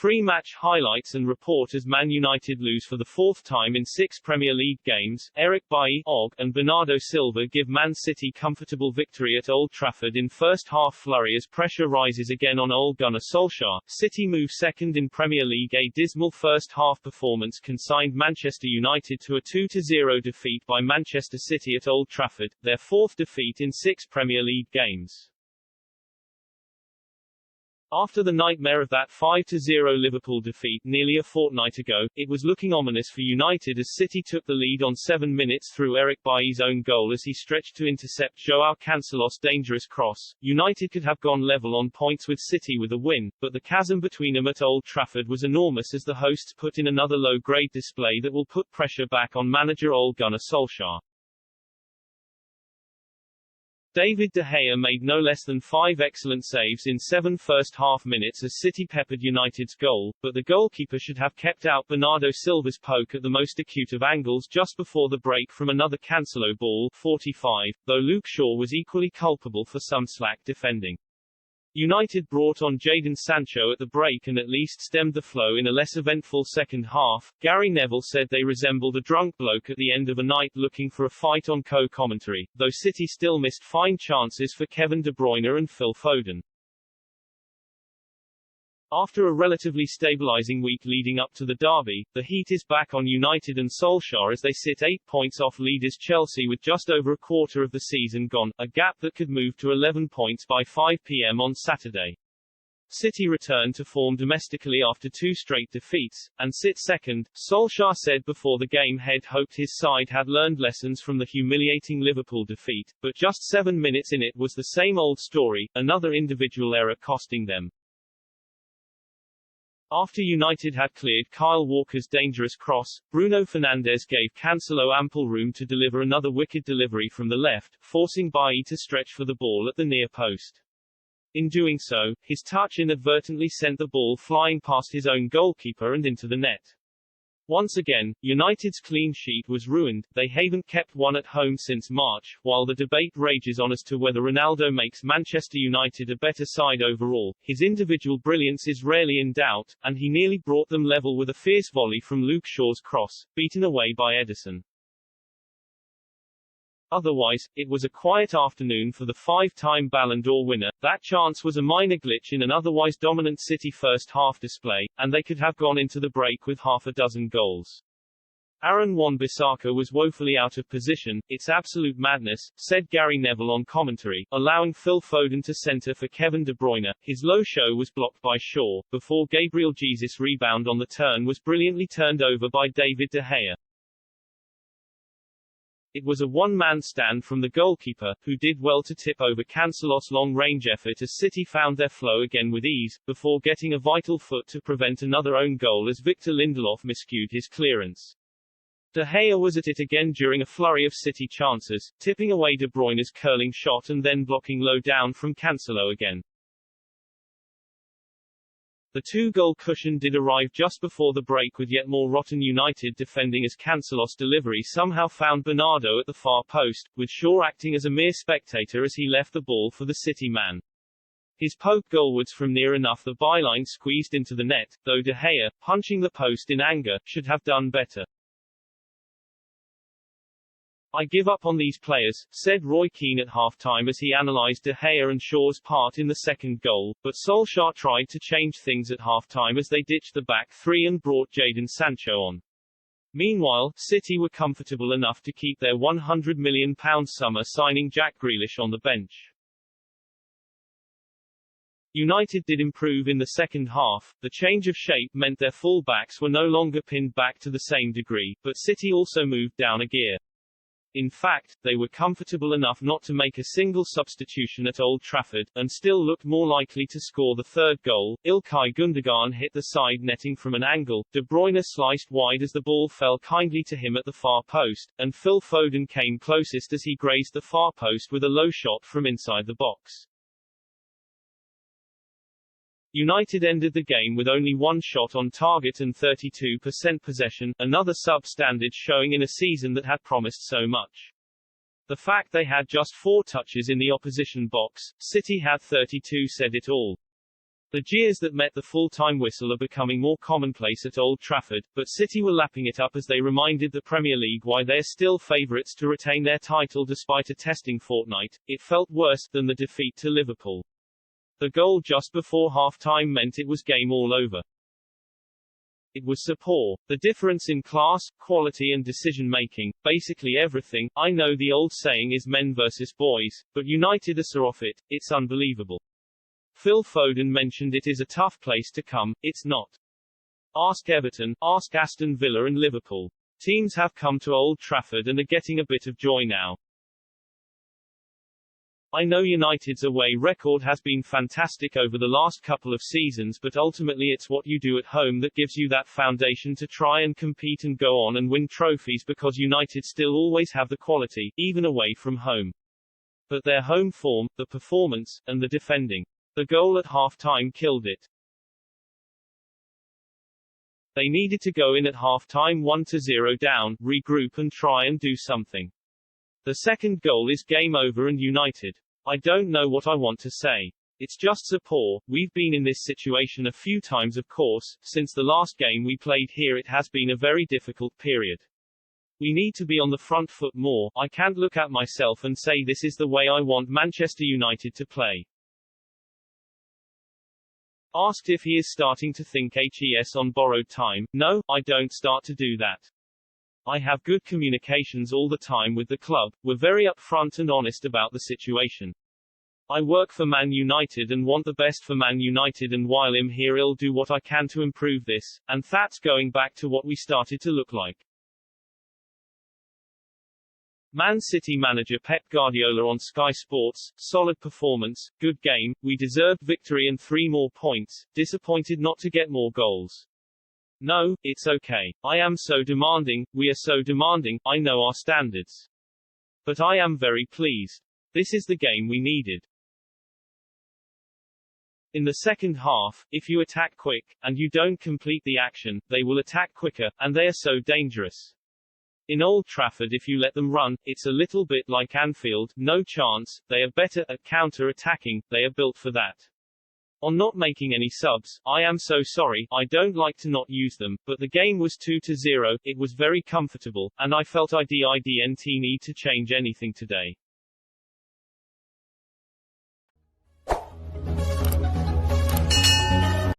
Pre-match highlights and report as Man United lose for the fourth time in 6 Premier League games. Eric Bailly, Og, and Bernardo Silva give Man City comfortable victory at Old Trafford in first-half flurry as pressure rises again on Ole Gunnar Solskjaer. City move second in Premier League. A dismal first-half performance consigned Manchester United to a 2-0 defeat by Manchester City at Old Trafford, their fourth defeat in 6 Premier League games. After the nightmare of that 5-0 Liverpool defeat nearly a fortnight ago, it was looking ominous for United as City took the lead on 7 minutes through Eric Bailly's own goal as he stretched to intercept Joao Cancelo's dangerous cross. United could have gone level on points with City with a win, but the chasm between them at Old Trafford was enormous as the hosts put in another low-grade display that will put pressure back on manager Ole Gunnar Solskjaer. David De Gea made no less than 5 excellent saves in 7 first-half minutes as City peppered United's goal, but the goalkeeper should have kept out Bernardo Silva's poke at the most acute of angles just before the break from another Cancelo ball, 45, though Luke Shaw was equally culpable for some slack defending. United brought on Jadon Sancho at the break and at least stemmed the flow in a less eventful second half. Gary Neville said they resembled a drunk bloke at the end of a night looking for a fight on co-commentary, though City still missed fine chances for Kevin De Bruyne and Phil Foden. After a relatively stabilizing week leading up to the derby, the heat is back on United and Solskjaer as they sit 8 points off leaders Chelsea with just over a quarter of the season gone, a gap that could move to 11 points by 5 p.m. on Saturday. City return to form domestically after 2 straight defeats, and sit second. Solskjaer said before the game he'd hoped his side had learned lessons from the humiliating Liverpool defeat, but just 7 minutes in it was the same old story, another individual error costing them. After United had cleared Kyle Walker's dangerous cross, Bruno Fernandes gave Cancelo ample room to deliver another wicked delivery from the left, forcing Bailly to stretch for the ball at the near post. In doing so, his touch inadvertently sent the ball flying past his own goalkeeper and into the net. Once again, United's clean sheet was ruined. They haven't kept one at home since March, while the debate rages on as to whether Ronaldo makes Manchester United a better side overall. His individual brilliance is rarely in doubt, and he nearly brought them level with a fierce volley from Luke Shaw's cross, beaten away by Ederson. Otherwise, it was a quiet afternoon for the 5-time Ballon d'Or winner. That chance was a minor glitch in an otherwise dominant City first-half display, and they could have gone into the break with half a dozen goals. Aaron Wan-Bissaka was woefully out of position. It's absolute madness, said Gary Neville on commentary, allowing Phil Foden to centre for Kevin De Bruyne. His low show was blocked by Shaw, before Gabriel Jesus' rebound on the turn was brilliantly turned over by David De Gea. It was a one-man stand from the goalkeeper, who did well to tip over Cancelo's long-range effort as City found their flow again with ease, before getting a vital foot to prevent another own goal as Victor Lindelof miscued his clearance. De Gea was at it again during a flurry of City chances, tipping away De Bruyne's curling shot and then blocking low down from Cancelo again. The 2-goal cushion did arrive just before the break with yet more rotten United defending as Cancelo's delivery somehow found Bernardo at the far post, with Shaw acting as a mere spectator as he left the ball for the City man. His poke goalwards from near enough the byline squeezed into the net, though De Gea, punching the post in anger, should have done better. "I give up on these players," said Roy Keane at half-time as he analysed De Gea and Shaw's part in the second goal, but Solskjaer tried to change things at half-time as they ditched the back three and brought Jadon Sancho on. Meanwhile, City were comfortable enough to keep their £100 million summer signing Jack Grealish on the bench. United did improve in the second half. The change of shape meant their full-backs were no longer pinned back to the same degree, but City also moved down a gear. In fact, they were comfortable enough not to make a single substitution at Old Trafford, and still looked more likely to score the third goal. Ilkay Gundogan hit the side netting from an angle, De Bruyne sliced wide as the ball fell kindly to him at the far post, and Phil Foden came closest as he grazed the far post with a low shot from inside the box. United ended the game with only one shot on target and 32% possession, another substandard showing in a season that had promised so much. The fact they had just 4 touches in the opposition box, City had 32 said it all. The jeers that met the full-time whistle are becoming more commonplace at Old Trafford, but City were lapping it up as they reminded the Premier League why they're still favourites to retain their title despite a testing fortnight. It felt worse than the defeat to Liverpool. The goal just before half-time meant it was game all over. It was so poor. The difference in class, quality and decision-making, basically everything. I know the old saying is men versus boys, but United are off it. It's unbelievable. Phil Foden mentioned it is a tough place to come. It's not. Ask Everton, ask Aston Villa and Liverpool. Teams have come to Old Trafford and are getting a bit of joy now. I know United's away record has been fantastic over the last couple of seasons, but ultimately it's what you do at home that gives you that foundation to try and compete and go on and win trophies, because United still always have the quality, even away from home. But their home form, the performance, and the defending. The goal at half-time killed it. They needed to go in at half-time 1-0 down, regroup and try and do something. The second goal is game over and United. I don't know what I want to say. It's just so poor. We've been in this situation a few times, of course. Since the last game we played here it has been a very difficult period. We need to be on the front foot more. I can't look at myself and say this is the way I want Manchester United to play. Asked if he is starting to think HES on borrowed time. No, I don't start to do that. I have good communications all the time with the club. We're very upfront and honest about the situation. I work for Man United and want the best for Man United, and while I'm here I'll do what I can to improve this, and that's going back to what we started to look like. Man City manager Pep Guardiola on Sky Sports: solid performance, good game, we deserved victory and 3 more points, disappointed not to get more goals. No, it's okay. I am so demanding, we are so demanding, I know our standards. But I am very pleased. This is the game we needed. In the second half, if you attack quick, and you don't complete the action, they will attack quicker, and they are so dangerous. In Old Trafford if you let them run, it's a little bit like Anfield, no chance. They are better at counter-attacking, they are built for that. On not making any subs, I am so sorry, I don't like to not use them, but the game was 2-0, it was very comfortable, and I felt I didn't need to change anything today.